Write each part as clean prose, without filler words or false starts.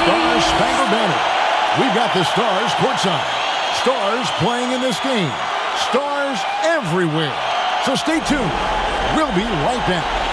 Star-Spangled Banner. We've got the Stars courtside. Stars playing in this game. Stars everywhere. So stay tuned. We'll be right back.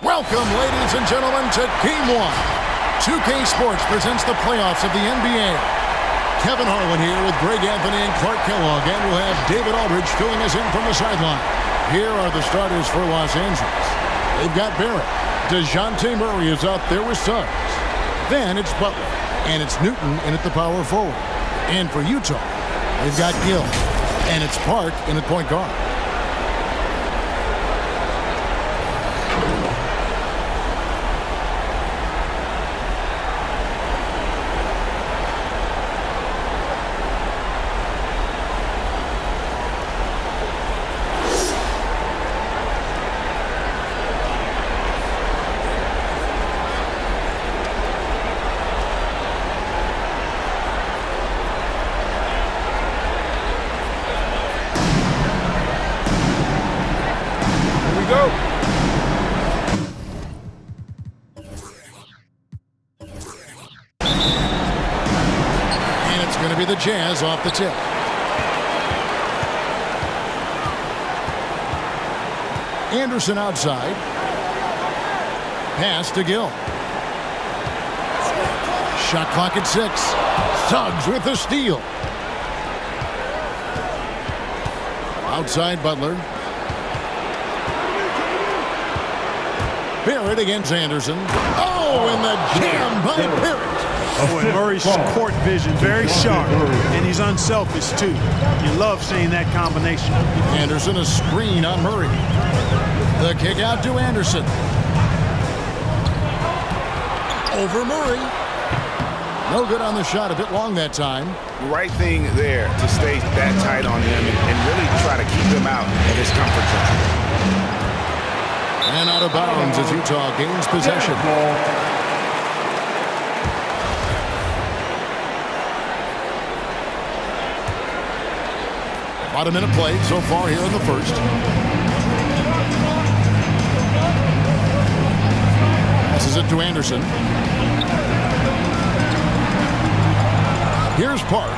Welcome, ladies and gentlemen, to Game 1. 2K Sports presents the playoffs of the NBA. Kevin Harlan here with Greg Anthony and Clark Kellogg, and we'll have David Aldridge filling us in from the sideline. Here are the starters for Los Angeles. They've got Barrett. DeJounte Murray is out there with Suggs. Then it's Butler, and it's Newton in at the power forward. And for Utah, they've got Gill, and it's Park in at point guard. The Jazz off the tip. Anderson outside. Pass to Gill. Shot clock at 6. Suggs with the steal. Outside Butler. Barrett against Anderson. Oh, and the jam by Barrett. Oh, and Murray's court vision very sharp, and he's unselfish too. You love seeing that combination. Anderson a screen on Murray. The kick out to Anderson. Over Murray. No good on the shot, a bit long that time. The right thing there to stay that tight on him and really try to keep him out of his comfort zone. And out of bounds as Utah gains possession. About a minute played so far here in the first. Passes it to Anderson. Here's Park.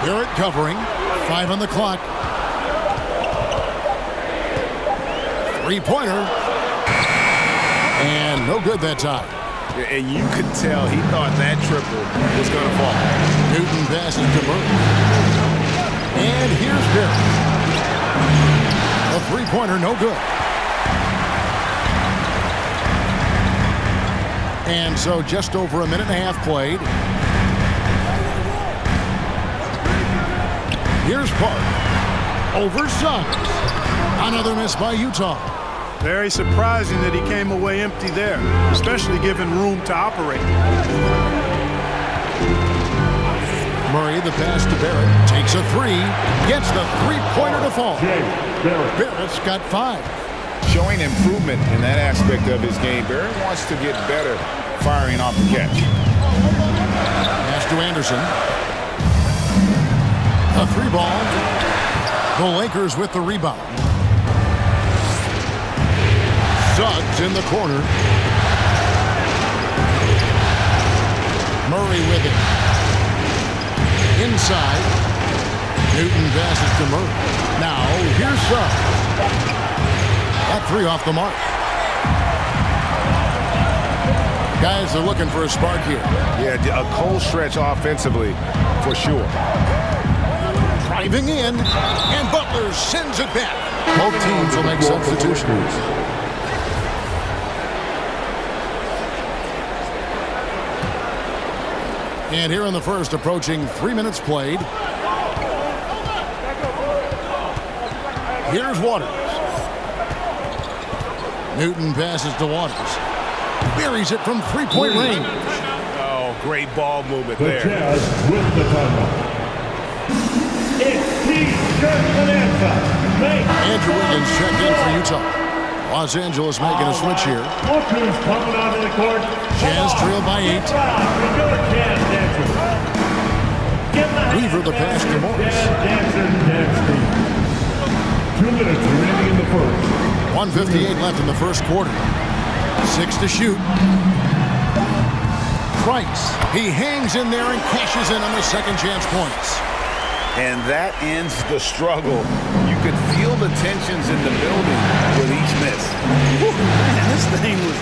Barrett covering. 5 on the clock. Three-pointer. And no good that time. And you could tell he thought that triple was going to fall. Newton passes to Murray. And here's Barrett. A three-pointer, no good. And so just over a minute and a half played. Here's Park. Over Suggs. Another miss by Utah. Very surprising that he came away empty there, especially given room to operate. Murray, the pass to Barrett, takes a three, gets the three-pointer to fall. Barrett's got 5. Showing improvement in that aspect of his game. Barrett wants to get better firing off the catch. Pass to Anderson. A 3-ball. The Lakers with the rebound. Suggs in the corner. Murray with it. Inside. Newton passes to Murray. Now, here's Suggs. That 3 off the mark. Guys are looking for a spark here. Yeah, a cold stretch offensively, for sure. Driving in, and Butler sends it back. Both teams will make substitutions. And here in the first, approaching 3 minutes played. Here's Waters. Newton passes to Waters. Buries it from three-point range. Oh, great ball movement there. The Jazz with the timeout. It's T-shirt Bonanza. Andrew Wiggins checked in for Utah. Los Angeles making a switch here. Jazz trailed by 8. Weaver the pass to Morris. 2 minutes remaining in the first. 1:58 left in the first quarter. 6 to shoot. Price. He hangs in there and cashes in on the second chance points. And that ends the struggle. You could feel the tensions in the building with each miss. Whew, man, this thing was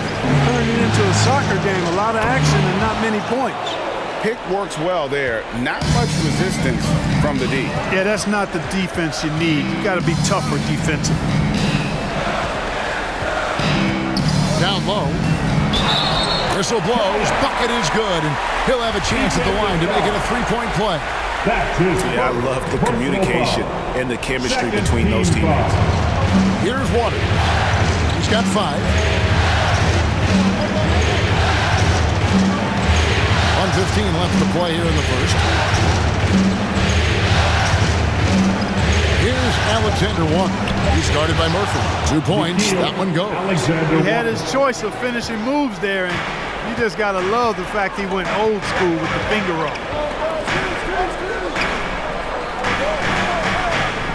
turning into a soccer game. A lot of action and not many points. Pick works well there. Not much resistance from the D. Yeah, that's not the defense you need. You got to be tougher defensively. Down low. Whistle blows. Bucket is good. And he'll have a chance at the line to make it a three-point play. Yeah, I love the communication and the chemistry between those teammates. Here's Waters. He's got 5. 1:15 left to play here in the first. Here's Alexander Walker. He started by Murphy. 2 points. That one goes. He had his choice of finishing moves there, and you just got to love the fact he went old school with the finger roll.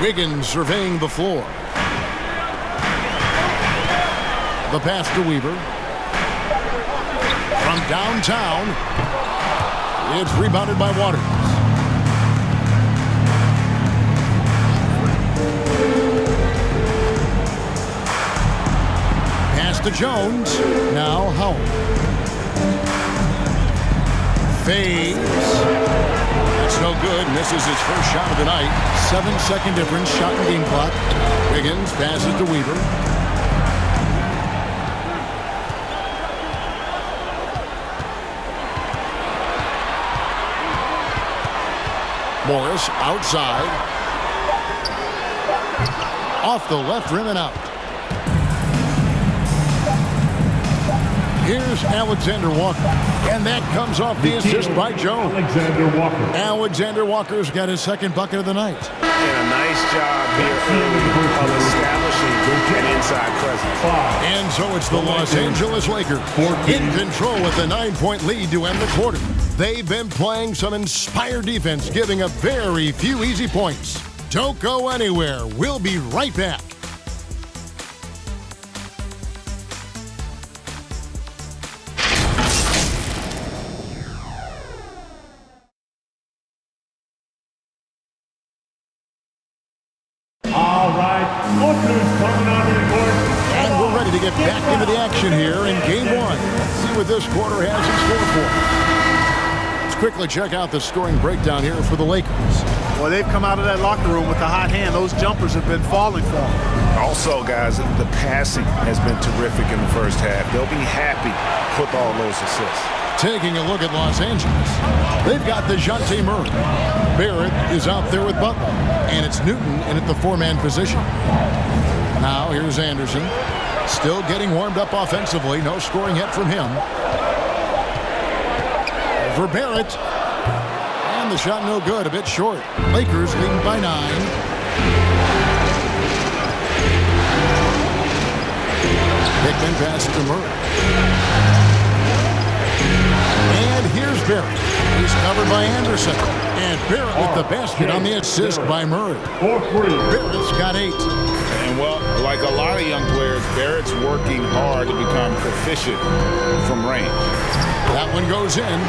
Wiggins surveying the floor. The pass to Weaver. From downtown, it's rebounded by Waters. Pass to Jones. Now Howell. Fades. That's no good. Misses his first shot of the night. 7-second difference. Shot and game clock. Wiggins passes to Weaver. Morris outside. Off the left rim and out. Here's Alexander Walker. And that comes off the assist by Jones. Alexander Walker's got his second bucket of the night. And a nice job here of establishing an inside presence. And so it's the Los Angeles Lakers in control with a 9-point lead to end the quarter. They've been playing some inspired defense, giving up very few easy points. Don't go anywhere. We'll be right back. And we're ready to get back into the action here in Game 1. Let's see what this quarter has in store for us. Let's quickly check out the scoring breakdown here for the Lakers. Well, they've come out of that locker room with the hot hand. Those jumpers have been falling for them. Also, guys, the passing has been terrific in the first half. They'll be happy with all those assists. Taking a look at Los Angeles, they've got DeJounte Murray. Barrett is out there with Butler, and it's Newton in at the 4-man position. Now here's Anderson, still getting warmed up offensively. No scoring yet from him. For Barrett, and the shot no good, a bit short. Lakers leading by 9. Hickman pass to Murray. And here's Barrett. He's covered by Anderson. And Barrett with the basket on the assist by Murray. Barrett's got 8. And, well, like a lot of young players, Barrett's working hard to become proficient from range. That one goes in.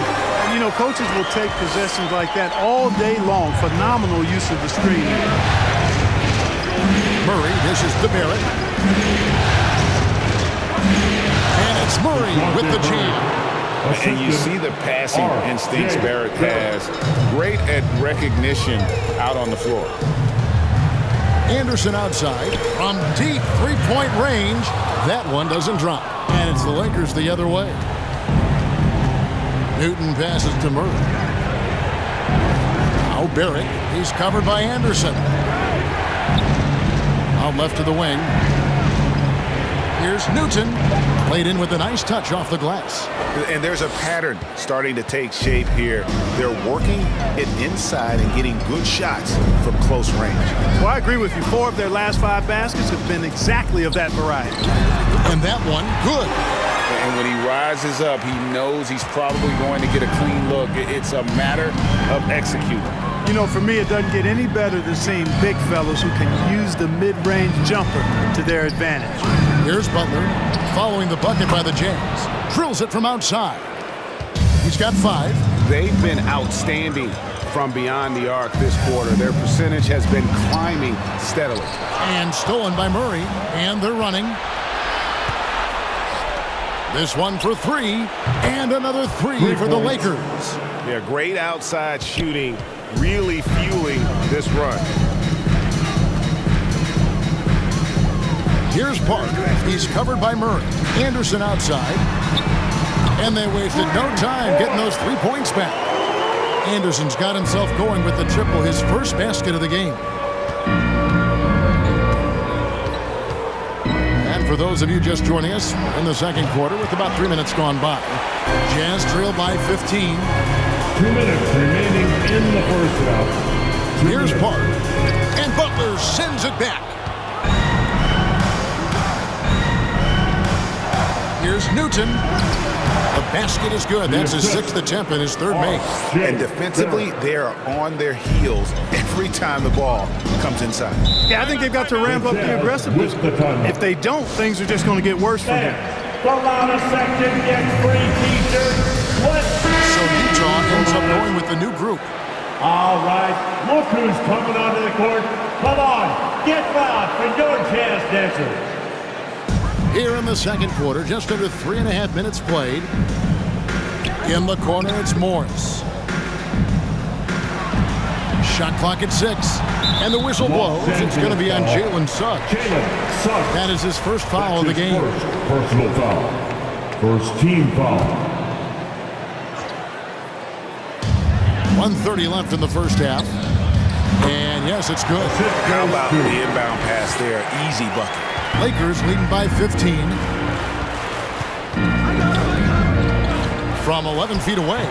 You know, coaches will take possessions like that all day long. Phenomenal use of the screen. Murray dishes to Barrett. And it's Murray with the jam. And you see the passing instincts Barrett has. Great at recognition out on the floor. Anderson outside from deep three-point range. That one doesn't drop. And it's the Lakers the other way. Newton passes to Murray. Now Barrett. He's covered by Anderson. Out left to the wing. Here's Newton. Played in with a nice touch off the glass. And there's a pattern starting to take shape here. They're working it inside and getting good shots from close range. Well, I agree with you. 4 of their last 5 baskets have been exactly of that variety. And that one, good. And when he rises up, he knows he's probably going to get a clean look. It's a matter of executing. You know, for me, it doesn't get any better than seeing big fellas who can use the mid-range jumper to their advantage. Here's Butler, following the bucket by the Jazz. Drills it from outside. He's got 5. They've been outstanding from beyond the arc this quarter. Their percentage has been climbing steadily. And stolen by Murray, and they're running. This one for 3, and another 3 for the Lakers. Yeah, great outside shooting, really fueling this run. Here's Park. He's covered by Murray. Anderson outside. And they wasted no time getting those 3 points back. Anderson's got himself going with the triple, his first basket of the game. And for those of you just joining us, in the second quarter with about 3 minutes gone by. Jazz trail by 15. 2 minutes remaining in the first half. Here's Park. And Butler sends it back. Here's Newton. The basket is good. That's his 6th attempt and his 3rd make. And defensively, they are on their heels every time the ball comes inside. Yeah, I think they've got to ramp up the aggressiveness. If they don't, things are just going to get worse for them. The loudest section gets free t-shirts. So Utah ends up going with the new group. All right, look who's coming onto the court. Come on, get loud for your Jazz dancers. Here in the second quarter, just under 3.5 minutes played. In the corner, it's Morris. Shot clock at 6. And the whistle blows. It's going to be on Jalen Suggs. That is his first foul of the game. First personal foul. First team foul. 1:30 left in the first half. And yes, it's good. How about the inbound pass there? Easy bucket. Lakers leading by 15. From 11 feet away,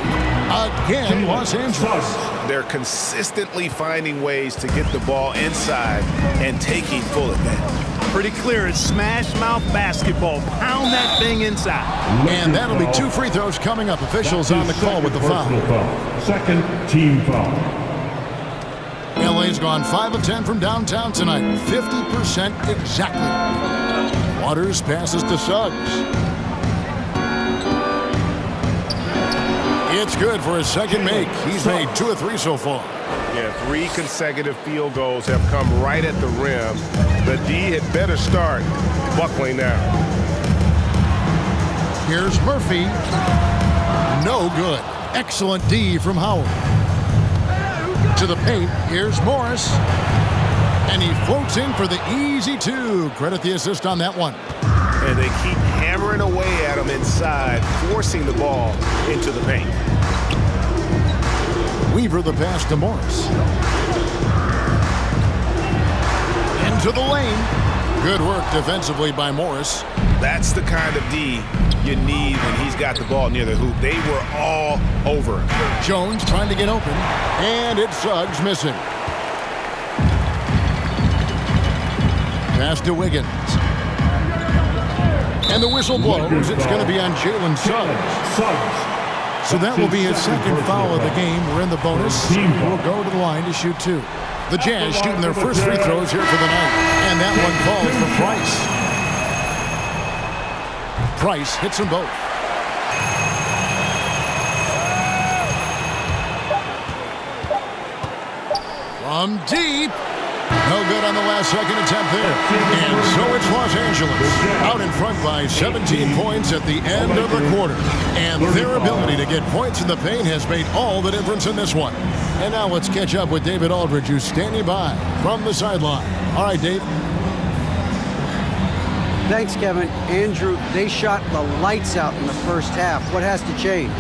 again, Los Angeles. They're consistently finding ways to get the ball inside and taking full advantage. Pretty clear, it's smash mouth basketball. Pound that thing inside. And that'll be 2 free throws coming up. Officials on the call with the foul. Second team foul. LA's gone 5 of 10 from downtown tonight. 50% exactly. Waters passes to Suggs. It's good for his second make. He's made 2 of 3 so far. Yeah, 3 consecutive field goals have come right at the rim. The D had better start buckling now. Here's Murphy. No good. Excellent D from Howard. To the paint, here's Morris. And he floats in for the easy 2. Credit the assist on that one. And they keep hammering away at him inside, forcing the ball into the paint. Weaver the pass to Morris. Into the lane. Good work defensively by Morris. That's the kind of D you need when he's got the ball near the hoop. They were all over him. Jones trying to get open. And it's Suggs missing. Pass to Wiggins. And the whistle blows. It's going to be on Jalen Suggs. So that will be his second foul of the game. We're in the bonus. We'll go to the line to shoot 2. The Jazz shooting their first free throws here for the night. And that one falls for Price. Price hits them both. From deep. No good on the last second attempt there. And so it's Los Angeles out in front by 17 points at the end of the quarter. And their ability to get points in the paint has made all the difference in this one. And now let's catch up with David Aldridge, who's standing by from the sideline. All right, Dave. Thanks, Kevin. Andrew, they shot the lights out in the first half. What has to change?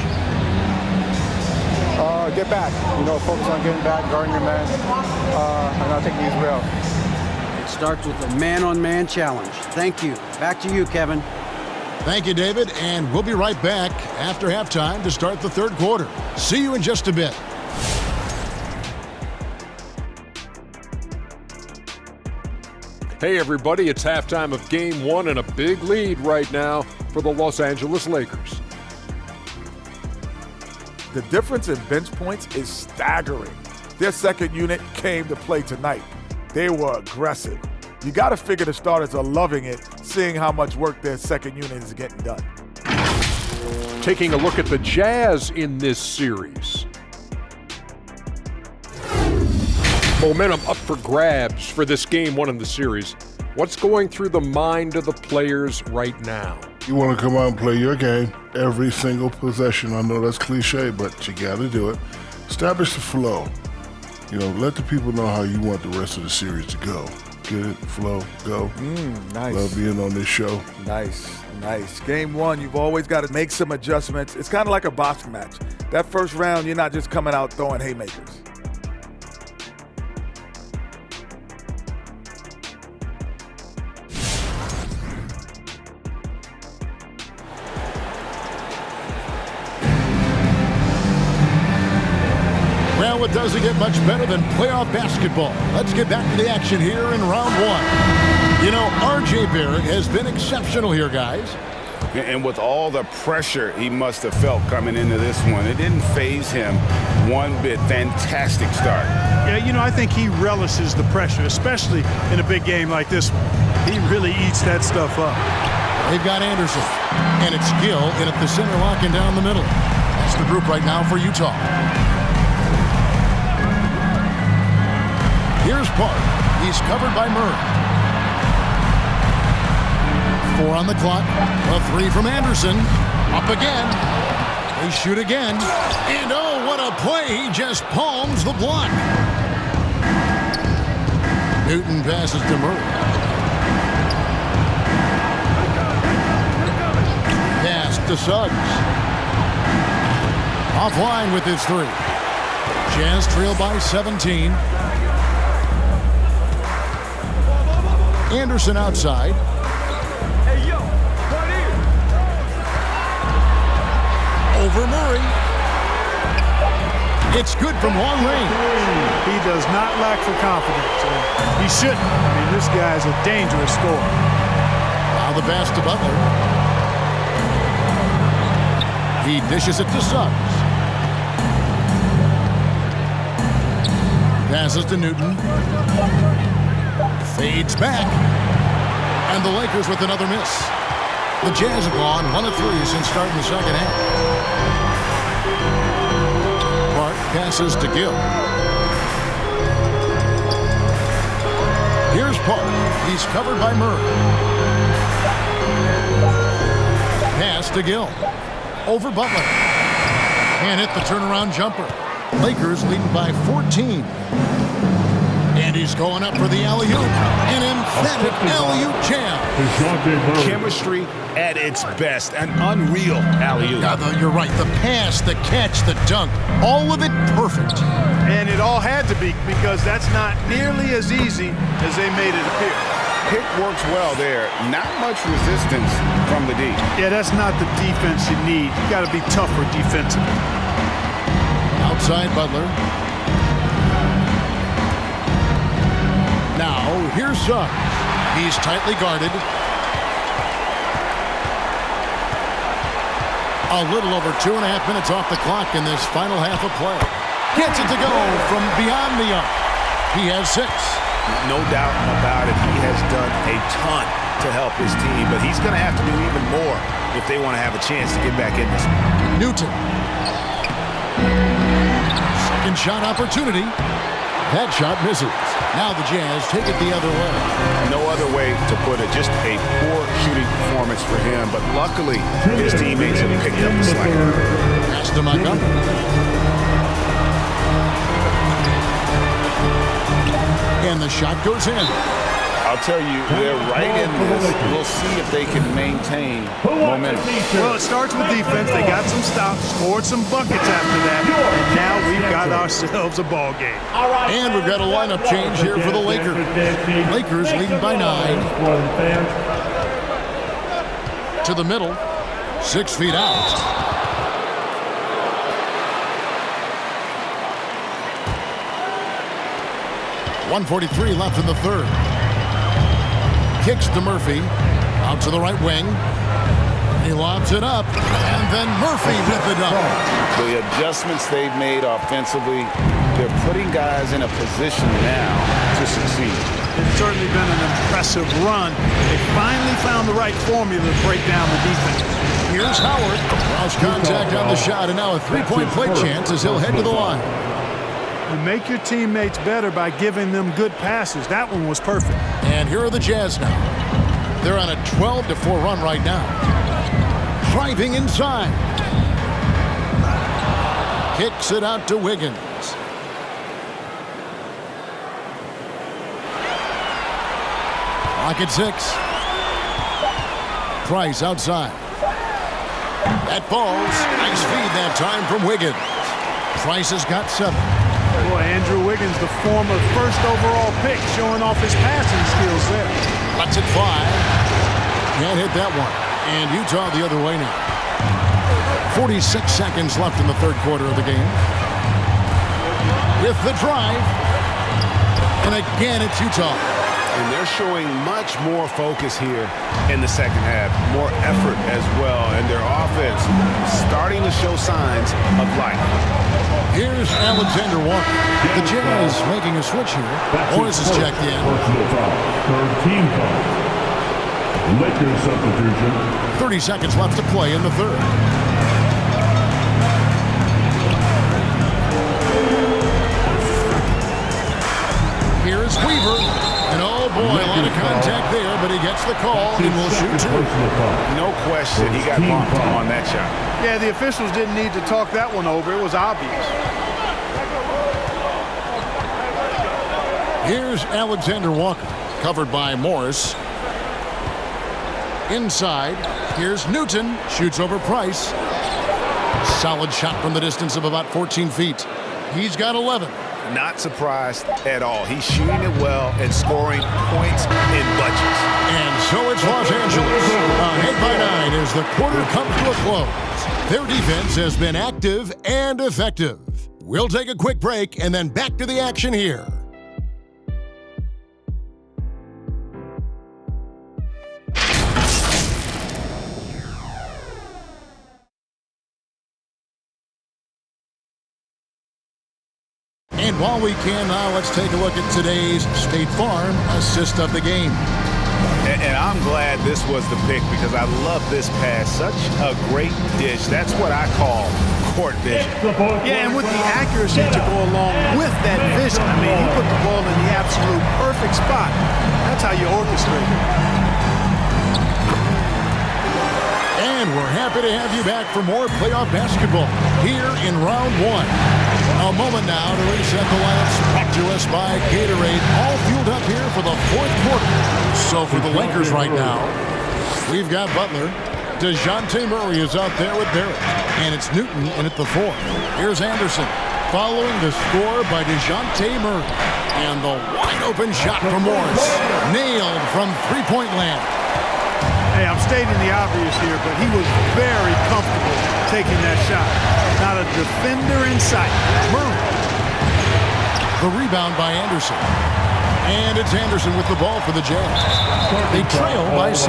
Get back. Focus on getting back, guarding your man, and not taking these real. It starts with a man-on-man challenge. Thank you. Back to you, Kevin. Thank you, David, and we'll be right back after halftime to start the third quarter. See you in just a bit. Hey, everybody, it's halftime of Game 1 and a big lead right now for the Los Angeles Lakers. The difference in bench points is staggering. Their second unit came to play tonight. They were aggressive. You got to figure the starters are loving it, seeing how much work their second unit is getting done. Taking a look at the Jazz in this series. Momentum up for grabs for this Game 1 in the series. What's going through the mind of the players right now? You want to come out and play your game every single possession. I know that's cliche, but you got to do it. Establish the flow. You know, let the people know how you want the rest of the series to go. Get it, flow, go. Nice. Love being on this show. Nice. Game 1, you've always got to make some adjustments. It's kind of like a boxing match. That first round, you're not just coming out throwing haymakers. Well, it doesn't get much better than playoff basketball. Let's get back to the action here in round one. You know, R.J. Barrett has been exceptional here, guys. And with all the pressure he must have felt coming into this one, it didn't faze him one bit. Fantastic start. Yeah, you know, I think he relishes the pressure, especially in a big game like this one. He really eats that stuff up. They've got Anderson, and it's Gill in at the center, locking down the middle. That's the group right now for Utah. Here's Park. He's covered by Murray. 4 on the clock. A 3 from Anderson. Up again. They shoot again. And oh, what a play. He just palms the block. Newton passes to Murray. Pass to Suggs. Offline with his 3. Jazz trail by 17. Anderson outside. Over Murray. It's good from long range. He does not lack for confidence. He shouldn't. I mean, this guy's a dangerous scorer. Now the pass to Butler. He dishes it to Suggs. Passes to Newton. Fades back. And the Lakers with another miss. The Jazz have gone 1 of 3 since starting the second half. Park passes to Gill. Here's Park. He's covered by Murray. Pass to Gill. Over Butler. Can't hit the turnaround jumper. Lakers leading by 14. And he's going up for the alley-oop. An emphatic alley-oop jam. Chemistry at its best. An unreal alley-oop. Yeah, you're right. The pass, the catch, the dunk. All of it perfect. And it all had to be, because that's not nearly as easy as they made it appear. Pick works well there. Not much resistance from the D. Yeah, that's not the defense you need. You got to be tougher defensively. Outside Butler. Now, here's Suggs. He's tightly guarded. A little over 2.5 minutes off the clock in this final half of play. Gets it to go from beyond the arc. He has 6. No doubt about it. He has done a ton to help his team, but he's going to have to do even more if they want to have a chance to get back in this one. Newton. Second shot opportunity. That shot misses. Now the Jazz take it the other way. No other way to put it. Just a poor shooting performance for him, but luckily his teammates have picked up the slack. Pass to Montgomery. And the shot goes in. A I'll tell you, they're right in this. We'll see if they can maintain momentum. Well, it starts with defense. They got some stops, scored some buckets after that, and now we've got ourselves a ball game. And we've got a lineup change here for the Lakers. Lakers leading by 9. To the middle, 6 feet out. .143 left in the third. Kicks to Murphy. Out to the right wing. He lobs it up. And then Murphy with the dunk. The adjustments they've made offensively, they're putting guys in a position now to succeed. It's certainly been an impressive run. They finally found the right formula to break down the defense. Here's Howard. Cross contact on the shot, and now a three-point play chance as he'll head to the line. You make your teammates better by giving them good passes. That one was perfect. And here are the Jazz now. They're on a 12-4 run right now. Driving inside. Kicks it out to Wiggins. Clock at 6. Price outside. That falls. Nice feed that time from Wiggins. Price has got 7. Boy, Andrew Wiggins, the former first overall pick, showing off his passing skills there. That's at 5. Can't hit that one. And Utah the other way now. 46 seconds left in the third quarter of the game. With the drive. And again, it's Utah. And they're showing much more focus here in the second half. More effort as well. And their offense starting to show signs of life. Here's Alexander Walker. The Jazz making a switch here. Morris is checked in. Personal foul. Third team foul. Lakers substitution. 30 seconds left to play in the third. Here's Weaver. And oh boy, a lot of contact there, but he gets the call and will shoot 2. No question, he got bumped on that shot. Yeah, the officials didn't need to talk that one over. It was obvious. Here's Alexander Walker, covered by Morris. Inside, here's Newton, shoots over Price. Solid shot from the distance of about 14 feet. He's got 11. Not surprised at all. He's shooting it well and scoring points in bunches. And so it's Los Angeles. Ahead by 9 as the quarter comes to a close. Their defense has been active and effective. We'll take a quick break and then back to the action here. And while we can now, let's take a look at today's State Farm assist of the game. And I'm glad this was the pick because I love this pass. Such a great dish. That's what I call court vision. Yeah, and with the accuracy to go along with that vision. I mean, he put the ball in the absolute perfect spot. That's how you orchestrate it. And we're happy to have you back for more playoff basketball here in round 1. A moment now to reset the lineups brought to us by Gatorade. All fueled up here for the fourth quarter. So for the Lakers right now, we've got Butler. DeJounte Murray is out there with Barrett. And it's Newton in at the 4. Here's Anderson following the score by DeJounte Murray. And the wide open shot from Morris. Nailed from three-point land. Hey, I'm stating the obvious here, but he was very comfortable taking that shot. Not a defender in sight. Murray. The rebound by Anderson. And it's Anderson with the ball for the Jazz. They trail by 6.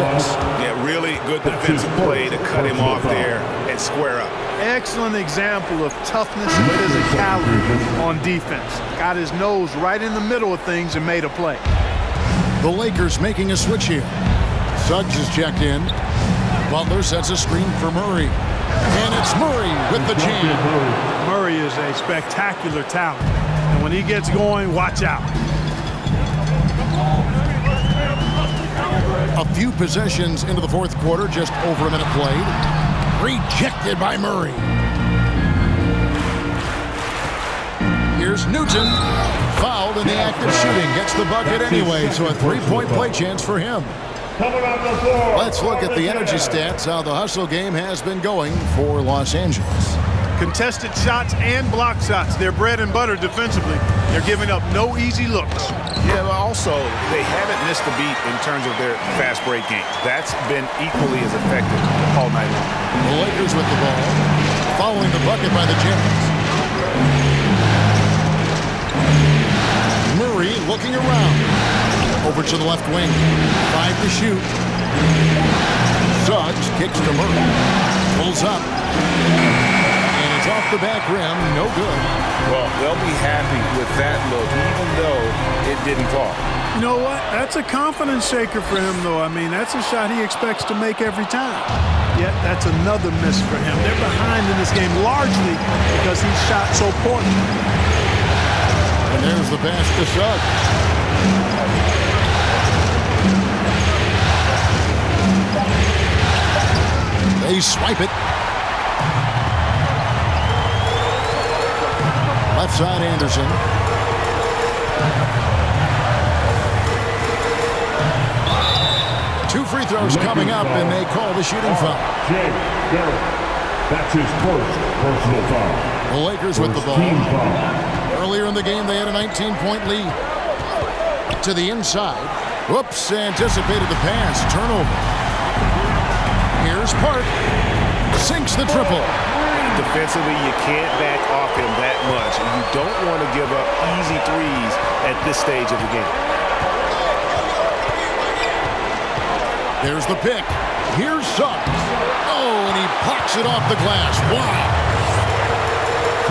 Yeah, really good defensive play to cut him off there and square up. Excellent example of toughness and physicality on defense. Got his nose right in the middle of things and made a play. The Lakers making a switch here. Suggs is checked in. Butler sets a screen for Murray. And it's Murray with the jam. Murray is a spectacular talent. And when he gets going, watch out. A few possessions into the fourth quarter, just over a minute played. Rejected by Murray. Here's Newton. Fouled in the act of shooting. Gets the bucket anyway, so a three-point play chance for him. Let's look at the energy stats, how the hustle game has been going for Los Angeles. Contested shots and block shots. They're bread and butter defensively. They're giving up no easy looks. Yeah, but also, they haven't missed a beat in terms of their fast break game. That's been equally as effective all night long. The Lakers with the ball, following the bucket by the Jazz. Murray looking around. Over to the left wing. 5 to shoot. Suggs kicks to Murray. Pulls up. And it's off the back rim. No good. Well, they'll be happy with that look, even though it didn't fall. You know what? That's a confidence shaker for him, though. I mean, that's a shot he expects to make every time. Yet that's another miss for him. They're behind in this game largely because he shot so poorly. And there's the pass to Suggs. They swipe it. Left side, Anderson. Two free throws coming up, and they call the shooting foul. Jay Garrett. That's his first personal foul. The Lakers with the ball. Earlier in the game, they had a 19-point lead. To the inside. Whoops, anticipated the pass. Turnover. Here's Park. Sinks the triple. Defensively, you can't back off him that much. And you don't want to give up easy threes at this stage of the game. There's the pick. Here's Suggs. Oh, and he pops it off the glass. Wow.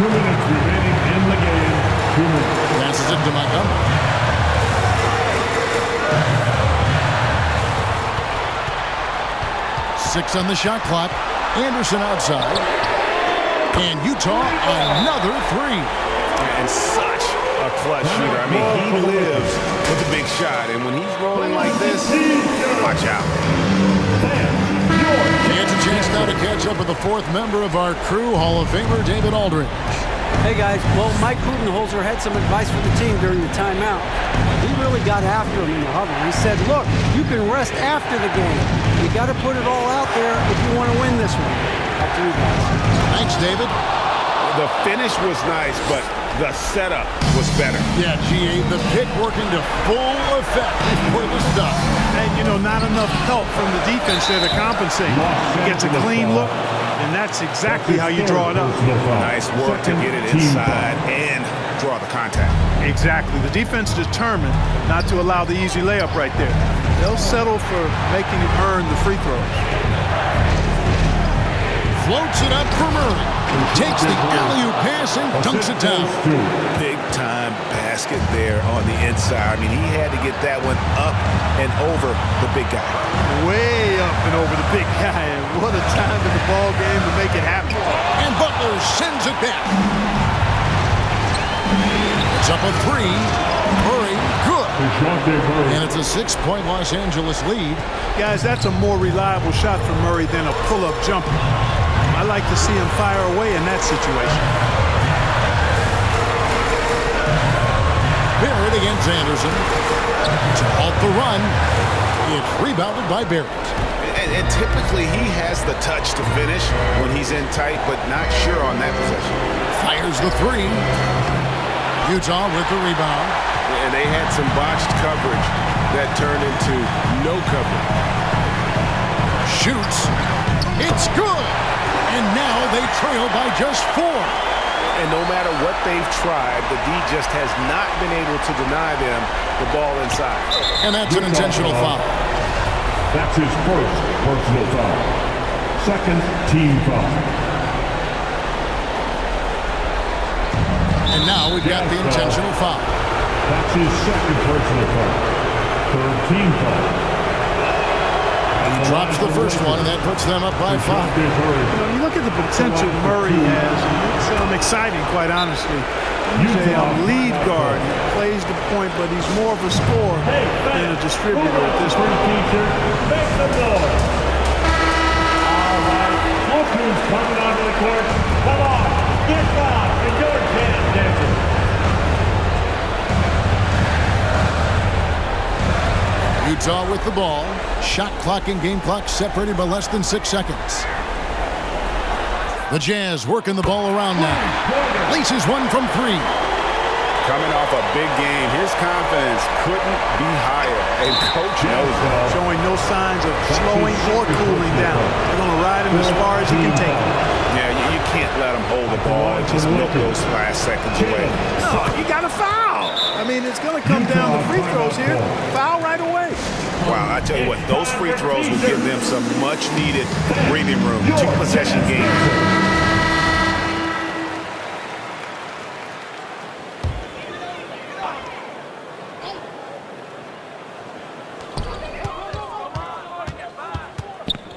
2 minutes remaining in the game. 2 minutes. Passes it to Montgomery. Six on the shot clock. Anderson outside. And Utah, another three. And such a clutch shooter. I mean, he lives with a big shot. And when he's rolling like this, watch out. He gets a chance now to catch up with the fourth member of our crew, Hall of Famer David Aldridge. Hey, guys. Well, Mike Budenholzer had some advice for the team during the timeout. He really got after him in the huddle. He said, look, you can rest after the game. You got to put it all out there if you want to win this one. Back to you guys. Thanks, David. The finish was nice, but the setup was better. Yeah, GA, the pick working to full effect before the stuff. And, you know, not enough help from the defense there to compensate. He gets a clean look, and that's exactly how you draw it up. Nice work to get it inside and draw the contact. Exactly. The defense determined not to allow the easy layup right there. They'll settle for making him earn the free throws. Floats it up for Murray. Takes the alley-oop pass and dunks it down. Big-time basket there on the inside. I mean, he had to get that one up and over the big guy. Way up and over the big guy. And what a time in the ball game to make it happen. And Butler sends it back. It's up a three. Murray, good. And it's a 6-point Los Angeles lead. Guys, that's a more reliable shot for Murray than a pull-up jumper. I like to see him fire away in that situation. Barrett against Anderson. To halt the run. It's rebounded by Barrett. And typically he has the touch to finish when he's in tight, but not sure on that possession. Fires the three. Utah with the rebound. And they had some botched coverage that turned into no coverage. Shoots. It's good. And now they trail by just 4. And no matter what they've tried, the D just has not been able to deny them the ball inside. And that's an intentional foul. That's his first personal foul. Second team foul. And now we've got the intentional foul. That's his second personal foul. Third team foul. Drops the first one, and that puts them up by 5. You know, you look at the potential Murray has, and it's exciting, quite honestly. He's a lead guard. He plays the point, but he's more of a scorer than a distributor at this point. Make some noise. All right, look who's coming onto the court. Come on, get loud, and your chance, Dancer. Utah with the ball. Shot clock and game clock separated by less than 6 seconds. The Jazz working the ball around now. Laces one from 3. Coming off a big game, his confidence couldn't be higher. And coach knows it. Showing no signs of slowing or cooling down. They're going to ride him as far as he can take him. Yeah, you can't let him hold the ball and just milk those last seconds away. No, you got to foul. I mean, it's going to come down to free throws here. Foul right away. Wow, I tell you what, those free throws will give them some much-needed breathing room. 2-possession game.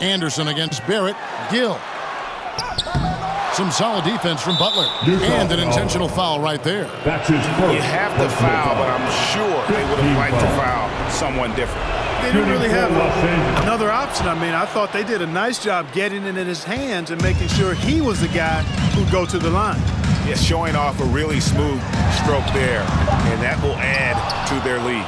Anderson against Barrett. Gill. Some solid defense from Butler. And an intentional foul right there. That's his first. You have to foul, but I'm sure they would have liked to foul someone different. They didn't really have another option. I mean, I thought they did a nice job getting it in his hands and making sure he was the guy who'd go to the line. Yeah, showing off a really smooth stroke there, and that will add to their lead.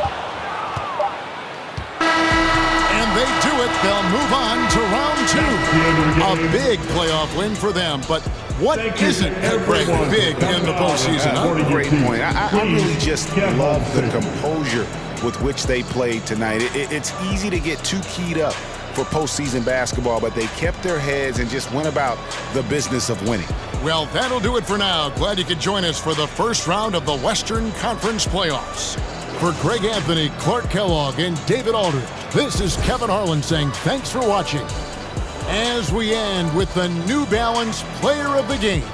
And they do it. They'll move on to round 2. A big playoff win for them. But what isn't at break big in the postseason? Huh? Great point. I really just love the composure with which they played tonight. It's easy to get too keyed up for postseason basketball, but they kept their heads and just went about the business of winning. Well, that'll do it for now. Glad you could join us for the first round of the Western Conference Playoffs. For Greg Anthony, Clark Kellogg, and David Aldridge, this is Kevin Harlan saying thanks for watching. As we end with the New Balance Player of the Game.